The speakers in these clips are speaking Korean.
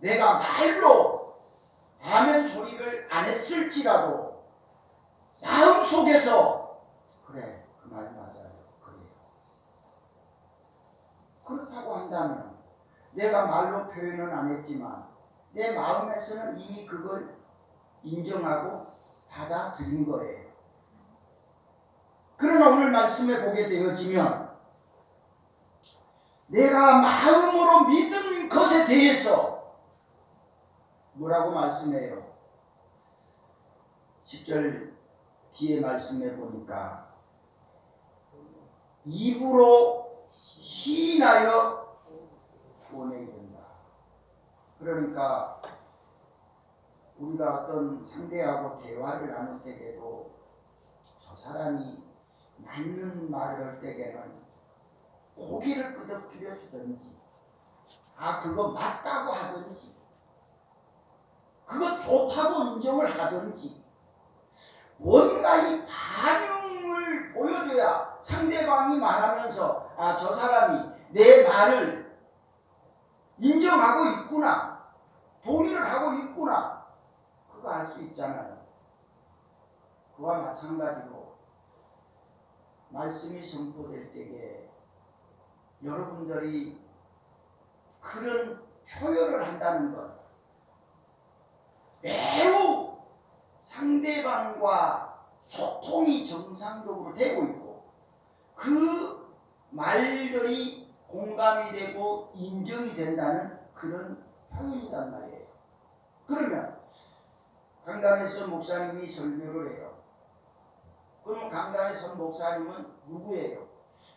내가 말로 아멘 소리를 안 했을지라도 마음속에서 그래, 그 말 맞아요. 그래요. 그렇다고 한다면 내가 말로 표현은 안 했지만 내 마음에서는 이미 그걸 인정하고 받아들인 거예요. 그러나 오늘 말씀에 보게 되어지면 내가 마음으로 믿은 것에 대해서 뭐라고 말씀해요? 10절 뒤에 말씀해 보니까 입으로 시인하여 구원해야 된다. 그러니까 우리가 어떤 상대하고 대화를 나눌 때에도 저 사람이 맞는 말을 할 때에는 고개를 끄덕여 주든지 그거 맞다고 하든지 그거 좋다고 인정을 하든지 뭔가 이 반응을 보여줘야 상대방이 말하면서 저 사람이 내 말을 인정하고 있구나, 동의를 하고 있구나, 그거 알 수 있잖아요. 그와 마찬가지로 말씀이 선포될 때에 여러분들이 그런 표현을 한다는 것, 매우 상대방과 소통이 정상적으로 되고 있고 그 말들이 공감이 되고 인정이 된다는 그런 표현이란 말이에요. 그러면 강단에서 목사님이 설교를 해요. 그럼 강단에서 목사님은 누구예요?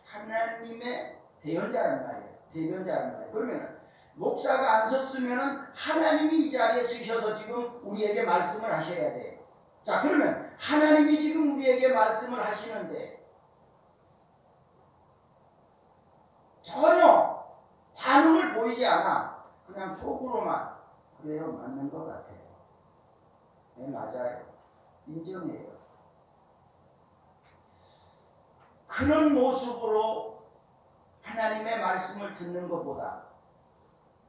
하나님의 대변자란 말이에요. 대변자란 말이에요. 그러면 목사가 안 섰으면 하나님이 이 자리에 서셔서 지금 우리에게 말씀을 하셔야 돼요. 자, 그러면 하나님이 지금 우리에게 말씀을 하시는데 전혀 반응을 보이지 않아. 그냥 속으로만 그래요, 맞는 것 같아요. 네, 맞아요. 인정해요. 그런 모습으로 하나님의 말씀을 듣는 것보다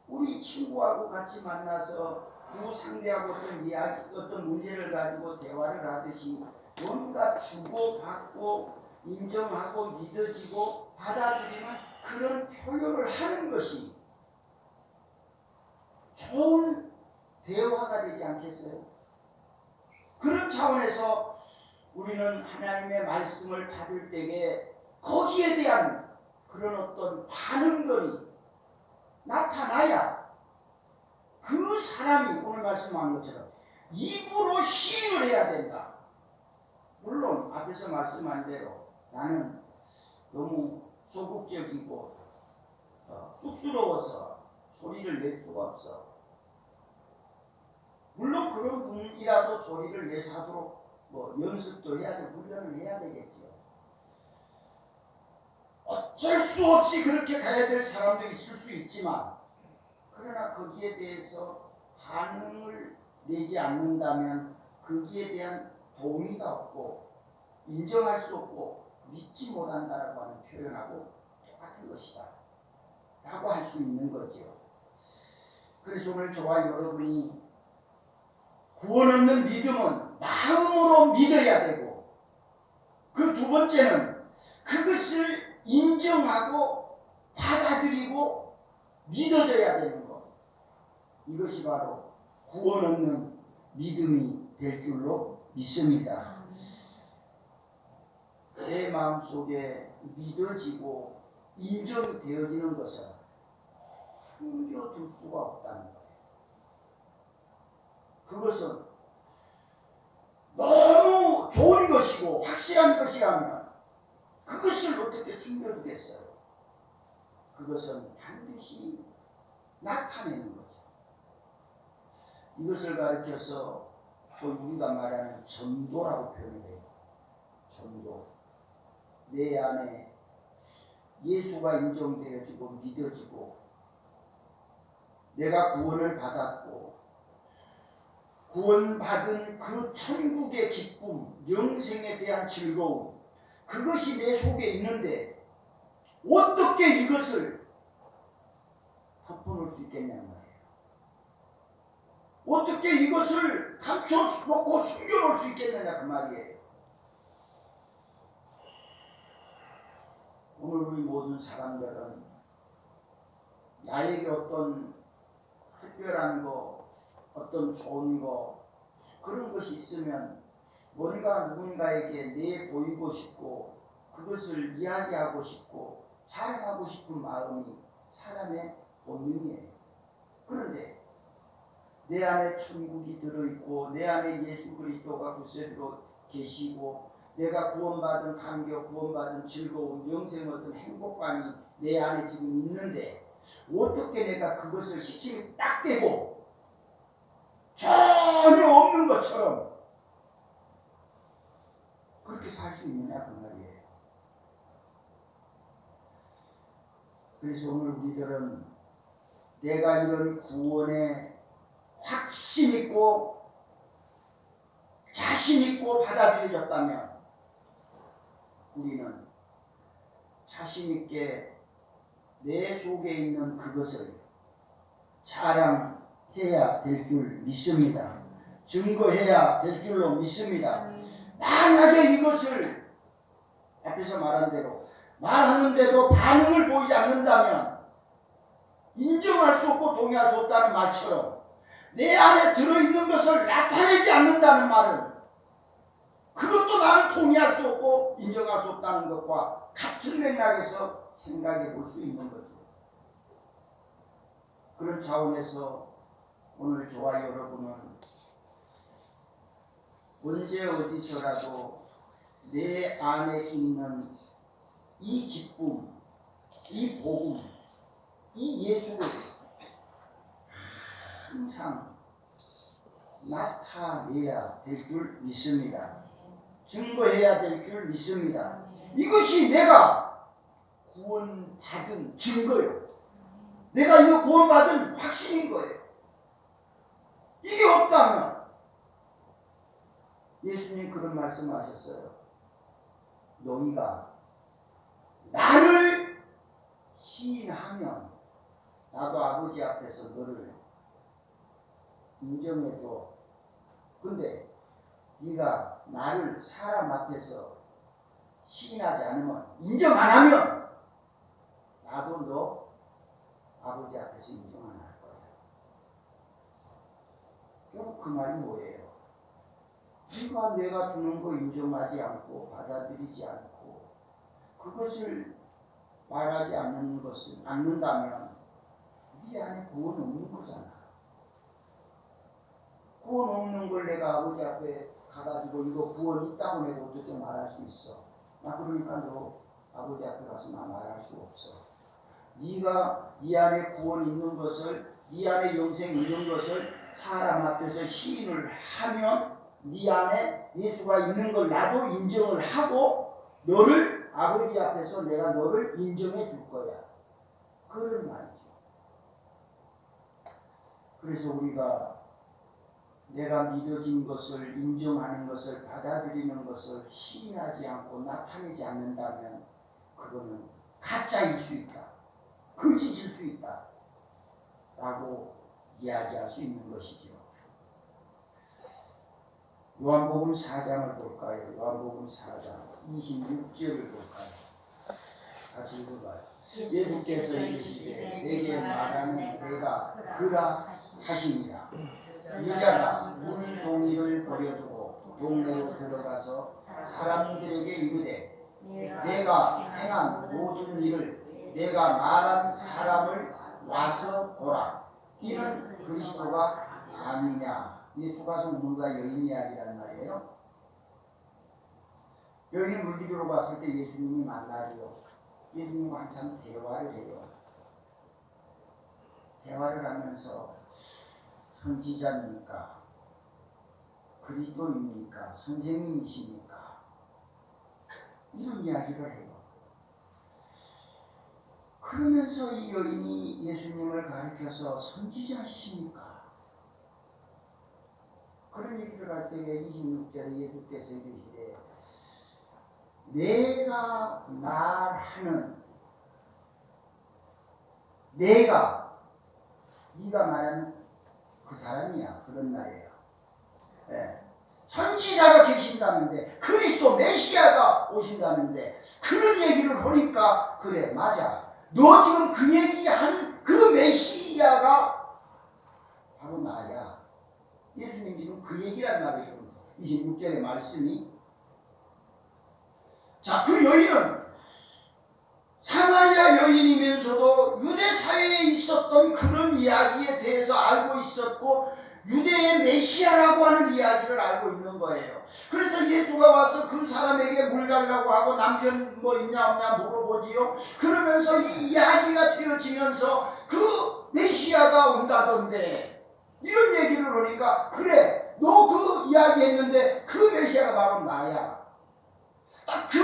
우리 친구하고 같이 만나서 누구 상대하고 어떤 이야기, 어떤 문제를 가지고 대화를 하듯이 뭔가 주고받고 인정하고 믿어지고 받아들이는 그런 표현을 하는 것이 좋은 대화가 되지 않겠어요? 그런 차원에서 우리는 하나님의 말씀을 받을 때에 거기에 대한 그런 어떤 반응들이 나타나야 그 사람이 오늘 말씀한 것처럼 입으로 시인을 해야 된다. 물론 앞에서 말씀한 대로 나는 너무 소극적이고 쑥스러워서 소리를 낼 수가 없어. 물론 그런 분이라도 소리를 내서 하도록 연습도 해야 돼, 훈련을 해야 되겠죠. 어쩔 수 없이 그렇게 가야 될 사람도 있을 수 있지만 그러나 거기에 대해서 반응을 내지 않는다면 거기에 대한 동의가 없고 인정할 수 없고 믿지 못한다라고 하는 표현하고 똑같은 것이다 라고 할 수 있는 거죠. 그래서 오늘 저와 여러분이 구원 얻는 믿음은 마음으로 믿어야 되고 그 두 번째는 그것을 인정하고 받아들이고 믿어져야 되는 것. 이것이 바로 구원 얻는 믿음이 될 줄로 믿습니다. 내 마음속에 믿어지고 인정이 되어지는 것은 숨겨둘 수가 없다는 거예요. 그것은 너무 좋은 것이고 확실한 것이라면 그것을 어떻게 숨겨두겠어요? 그것은 반드시 나타내는 거죠. 이것을 가르쳐서 소위 우리가 말하는 전도라고 표현해요. 전도. 내 안에 예수가 인정되어지고 믿어지고 내가 구원을 받았고 구원받은 그 천국의 기쁨, 영생에 대한 즐거움, 그것이 내 속에 있는데 어떻게 이것을 덮어놓을 수 있겠냐는 말이에요. 어떻게 이것을 감춰놓고 숨겨놓을 수 있겠느냐 그 말이에요. 오늘 우리 모든 사람들은 나에게 어떤 특별한 거, 어떤 좋은 거, 그런 것이 있으면 뭔가 누군가에게 내보이고 싶고 그것을 이야기하고 싶고 자랑하고 싶은 마음이 사람의 본능이에요. 그런데 내 안에 천국이 들어있고 내 안에 예수 그리스도가 구세주로 계시고 내가 구원받은 감격, 구원받은 즐거움, 영생 얻은 행복감이 내 안에 지금 있는데 어떻게 내가 그것을 시침이 딱 대고 전혀 없는 것처럼 그렇게 살 수 있느냐 그 말이에요. 그래서 오늘 우리들은 내가 이런 구원에 확신 있고 자신 있고 받아들여졌다면 우리는 자신 있게 내 속에 있는 그것을 자랑해야 될 줄 믿습니다. 증거해야 될 줄로 믿습니다. 만약에 이것을 앞에서 말한 대로 말하는데도 반응을 보이지 않는다면 인정할 수 없고 동의할 수 없다는 말처럼 내 안에 들어있는 것을 나타내지 않는다는 말은 그것도 나는 동의할 수 없고 인정할 수 없다는 것과 같은 맥락에서 생각해 볼 수 있는 거죠. 그런 차원에서 오늘 저와 여러분은 언제 어디서라도 내 안에 있는 이 기쁨, 이 복음, 이 예수를 항상 나타내야 될 줄 믿습니다. 증거해야 될 줄 믿습니다. 이것이 내가 구원받은 증거요. 내가 이거 구원받은 확신인 거예요. 이게 없다면 예수님 그런 말씀하셨어요. 너희가 나를 시인하면 나도 아버지 앞에서 너를 인정해줘. 근데 네가 나를 사람 앞에서 시인하지 않으면 인정 안 하면 나도 너 아버지 앞에서 인정 안 할 거야. 결국 그 말이 뭐예요? 네가 내가 주는 거 인정하지 않고 받아들이지 않고 그것을 말하지 않는다면 네 안에 구원 없는 거잖아. 구원 없는 걸 내가 아버지 앞에 가가지고 이거 구원 있다고 내가 어떻게 말할 수 있어? 나 그러니까 너 아버지 앞에 가서 나 말할 수 없어. 네가 네 안에 구원 있는 것을, 네 안에 영생 있는 것을 사람 앞에서 시인을 하면 네 안에 예수가 있는 걸 나도 인정을 하고 너를 아버지 앞에서 내가 너를 인정해 줄 거야. 그런 말이죠. 그래서 우리가 내가 믿어진 것을 인정하는 것을 받아들이는 것을 시인하지 않고 나타내지 않는다면 그거는 가짜일 수 있다. 거짓일 수 있다. 라고 이야기할 수 있는 것이죠. 요한복음 4장을 볼까요? 요한복음 4장 26절을 볼까요? 같이 읽어봐요. 예수께서 이르시되 내게 말하는 내가 그라 하시니라. 여자가 물동이를 버려두고 동네로 들어가서 사람들에게 이르되 내가 행한 모든 일을 내가 말한 사람을 와서 보라. 이는 그리스도가 아니냐. 예수가 누군가 여인 이야기란 말이에요. 여인이 물기로 봤을 때 예수님이 만나죠. 예수님과 한참 대화를 해요. 대화를 하면서 선지자입니까? 그리스도입니까? 선생님이십니까? 이런 이야기를 해요. 그러면서 이 여인이 예수님을 가리켜서 선지자이십니까? 그런 얘기를 할 때에 26절에 예수께서 이르시되 내가 말하는 네가 말하는 그 사람이야. 그런 날이에요. 예. 선지자가 계신다는데 그리스도 메시아가 오신다는데 그런 얘기를 하니까 그래 맞아. 너 지금 그 얘기한 그 메시아가 바로 나야. 예수님 지금 그 얘기란 말이에요. 26절의 말씀이. 자, 그 여인은 사마리아 여인이면서도 유대 사회에 있었던 그런 이야기에 대해서 알고 있었고 유대의 메시아라고 하는 이야기를 알고 있는 거예요. 그래서 예수가 와서 그 사람에게 물 달라고 하고 남편 뭐 있냐 없냐 물어보지요. 그러면서 이 이야기가 되어지면서 그 메시아가 온다던데 이런 얘기를 하니까 그래 너 그 이야기 했는데 그 메시아가 바로 나야. 딱 그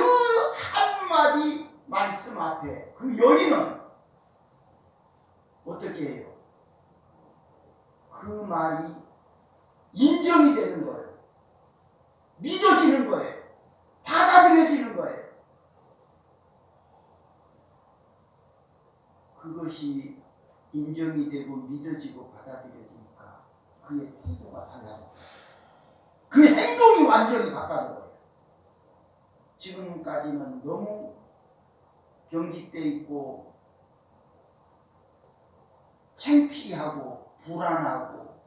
한마디 말씀 앞에 그 여인은 어떻게 해요? 그 말이 인정이 되는 거예요. 믿어지는 거예요. 받아들여지는 거예요. 그것이 인정이 되고 믿어지고 받아들여지니까 그의 태도가 달라져. 그 행동이 완전히 바꿔져 버려요. 지금까지는 너무 경직돼 있고 창피하고 불안하고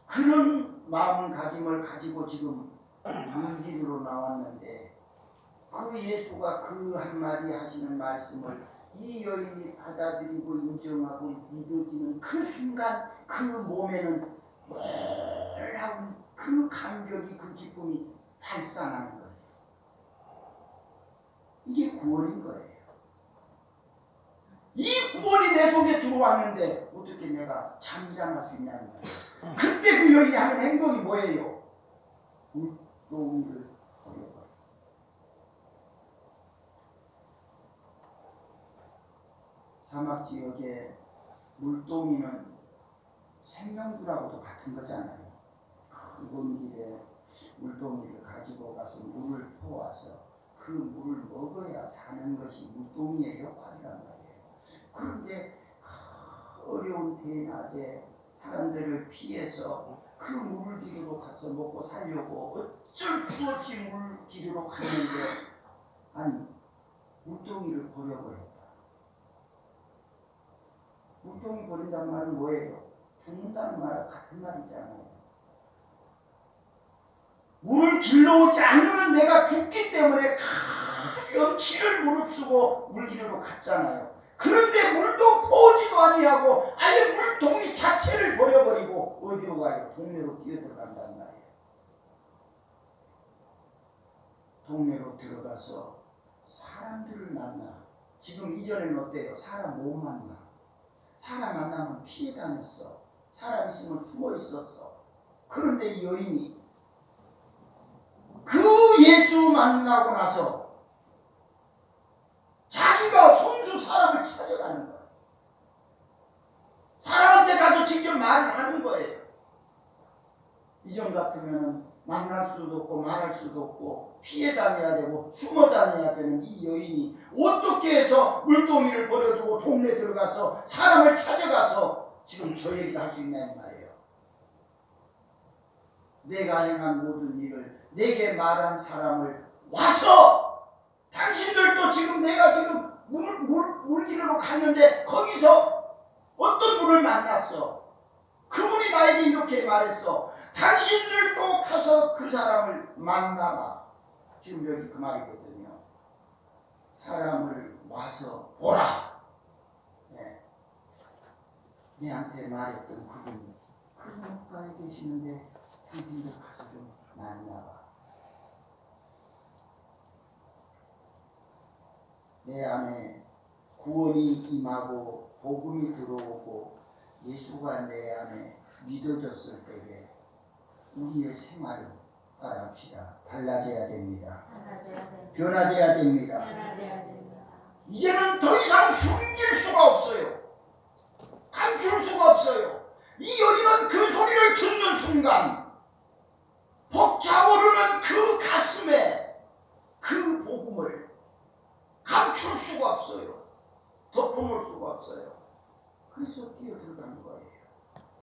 그런 마음가짐을 가지고 지금 물길으로 나왔는데 그 예수가 그 한마디 하시는 말씀을 이 여인이 받아들이고 인정하고 믿어지는 그 순간 그 몸에는 놀라운 그 감격이 그 기쁨이 발산하는 거예요. 이게 구원인 거예요. 이 구원이 내 속에 들어왔는데 어떻게 내가 잠잠할 수 있냐는 거예요. 그때 그 여인이 하는 행동이 뭐예요? 물동이를 버려버려. 사막 지역에 물동이는 생명수라고도 같은 거잖아요. 굵은 길에 물동이를 가지고 가서 물을 퍼와서 그 물을 먹어야 사는 것이 물동이의 역할이란 말이에요. 그런데 어려운 대낮에 사람들을 피해서 그 물길로 가서 먹고 살려고 어쩔 수 없이 물길로 갔는데 아니 물동이를 버려버렸다. 물동이 버린다는 말은 뭐예요? 죽는다는 말과 같은 말이잖아요. 물을 길러오지 않으면 내가 죽기 때문에 염치를 무릅쓰고 물길로 갔잖아요. 그런데 물도 퍼오지도 아니하고 아예 물동이 자체를 버려버리고 어디로 가요? 동네로 뛰어들어간단 말이에요. 동네로 들어가서 사람들을 만나. 지금 이전에는 어때요? 사람 못 만나. 사람 만나면 피해 다녔어. 사람 있으면 숨어 있었어. 그런데 이 여인이 그 예수 만나고 나서 자기가 손수 사람을 찾아가는 거예요. 사람한테 가서 직접 말을 하는 거예요. 이전 같으면 만날 수도 없고 말할 수도 없고 피해 다녀야 되고 숨어 다녀야 되는 이 여인이 어떻게 해서 물동이를 버려두고 동네 들어가서 사람을 찾아가서 지금 저 얘기를 할 수 있냐 이 말이에요. 내가 행한 모든 일을 내게 말한 사람을 와서 당신들도 지금 내가 지금 물길으로 갔는데 거기서 어떤 분을 만났어. 그분이 나에게 이렇게 말했어. 당신들도 가서 그 사람을 만나봐. 지금 여기 그 말이거든요. 사람을 와서 보라. 네. 내한테 말했던 그분이 그 목가에 계시는데 당신들 가서 좀 만나봐. 내 안에 구원이 임하고 복음이 들어오고 예수가 내 안에 믿어졌을 때에 우리의 생활을 따라합시다. 달라져야 됩니다. 변화돼야 됩니다. 이제는 더 이상 숨길 수가 없어요. 감출 수가 없어요. 이 여인은 그 소리를 듣는 순간 벅차오르는 그 가슴에 그 복음을 감출 수가 없어요. 덮어놓을 수가 없어요. 그래서 뛰어들어가는 거예요.